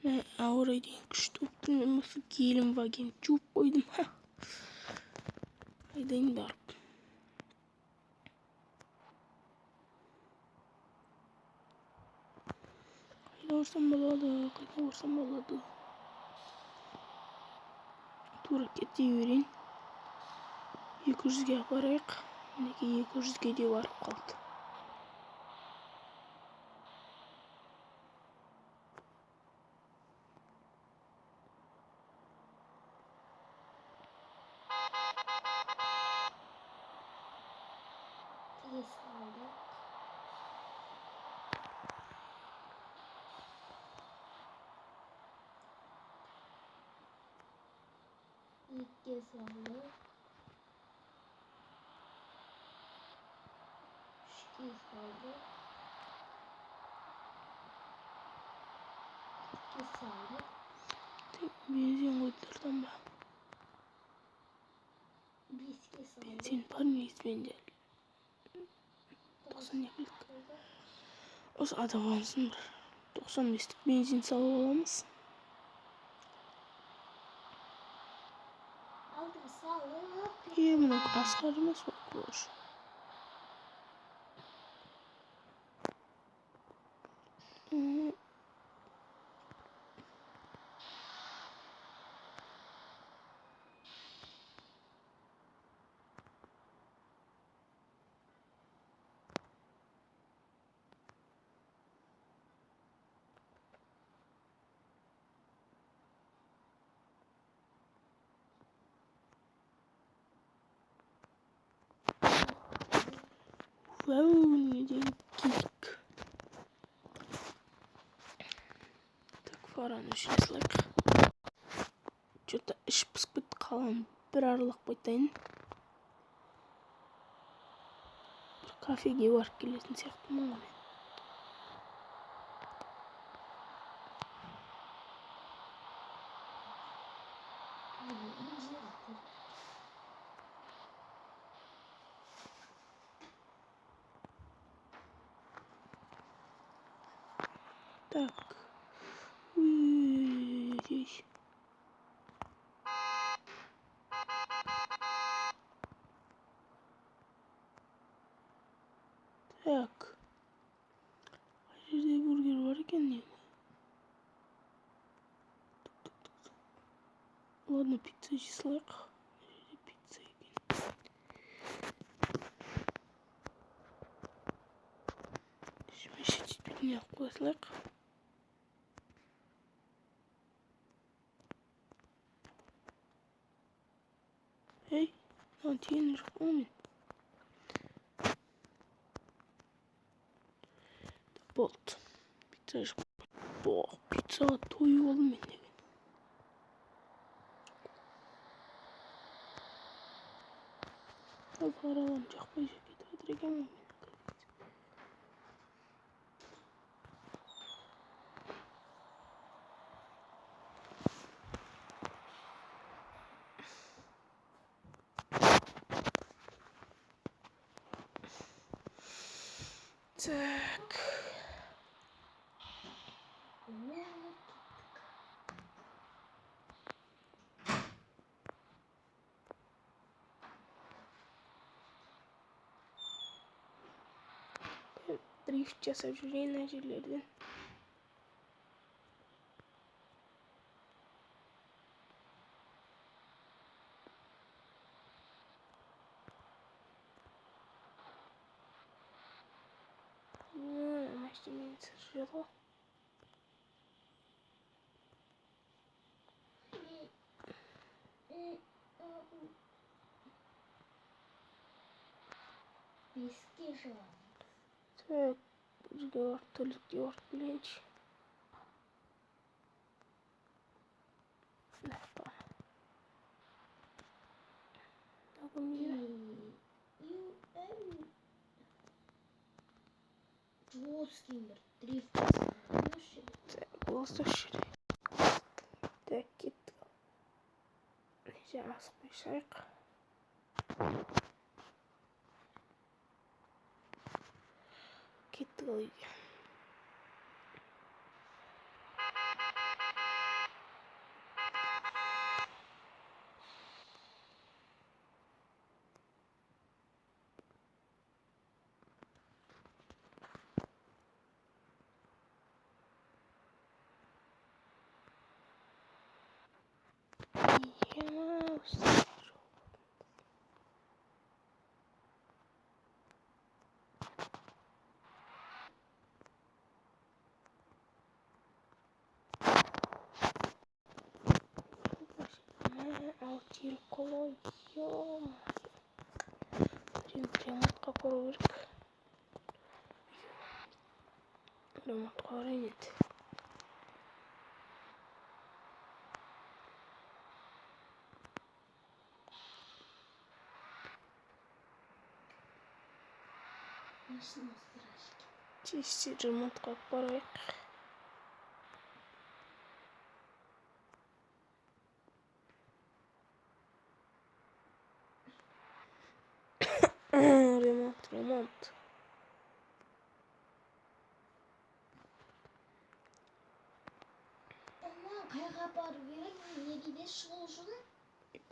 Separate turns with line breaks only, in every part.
Мен ауырай дейін күшті өптім. Мен осы келім ваген жуып қойдым. Айдайын барып. Қайда барсам болады. Тура кете берейін. 200-ге барайық. Мінекей 200-ге де барып қалды.
İlk saldı. İki saldı. İki saldı.
Benzin koydurdan ba.
Biski saldı.
Benzin var mıyız bence? 90 yakılık. O adam alsın bir. 95'lik benzin salıp alamaz.
Aldım saldı.
20'lik asgarımız var. Wow, не кик. Так, фараны шеслек. Что-то iş pısıp bitti kalan. Bir aralık baytayın. Bir kafege var gelesini serttim ama ben. Так. Здесь. Так. Nerede burger varken değil mi? Ладно, пицца числак. Nerede pizza ekin? Şimdi şişt bir ne koysak? Hey, контейнер помню. Болт. Pizza. Pizza toyu oğlum ben de. Paralan çakmayacak getirdik ama. Так. Drift жасап жүрейін мына жерлерден. Мәштемен сыржығы.
Biski saldı.
Так, burger var, tölük var, bileç. Bakın yine.
Жесткий мир. Дрифт saldı.
Так, просто şuraya. Так, git. Neyse asmışsak. Git koy. Аутил колой. Ремонтқа бару керек. Ремонтқа барайын еді.
Машина страшки.
Тиісті ремонтқа барайық. Ремонт.
Aman kayga barı gerek mi? Ne gidiyor şol şunu?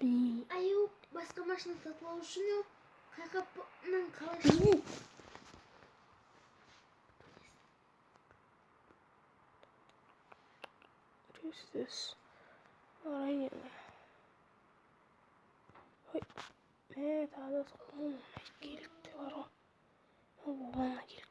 Bilmiyorum.
Аю басқа машина сатып алу үшін yok. Қайқапның қалай
What is this? Барайын енді. Ой. Тағы да соқпамын. Келікті бар ғой. Ол болғанына келікті.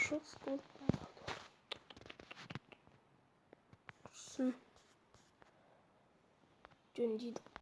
Жестко. Жөндейді.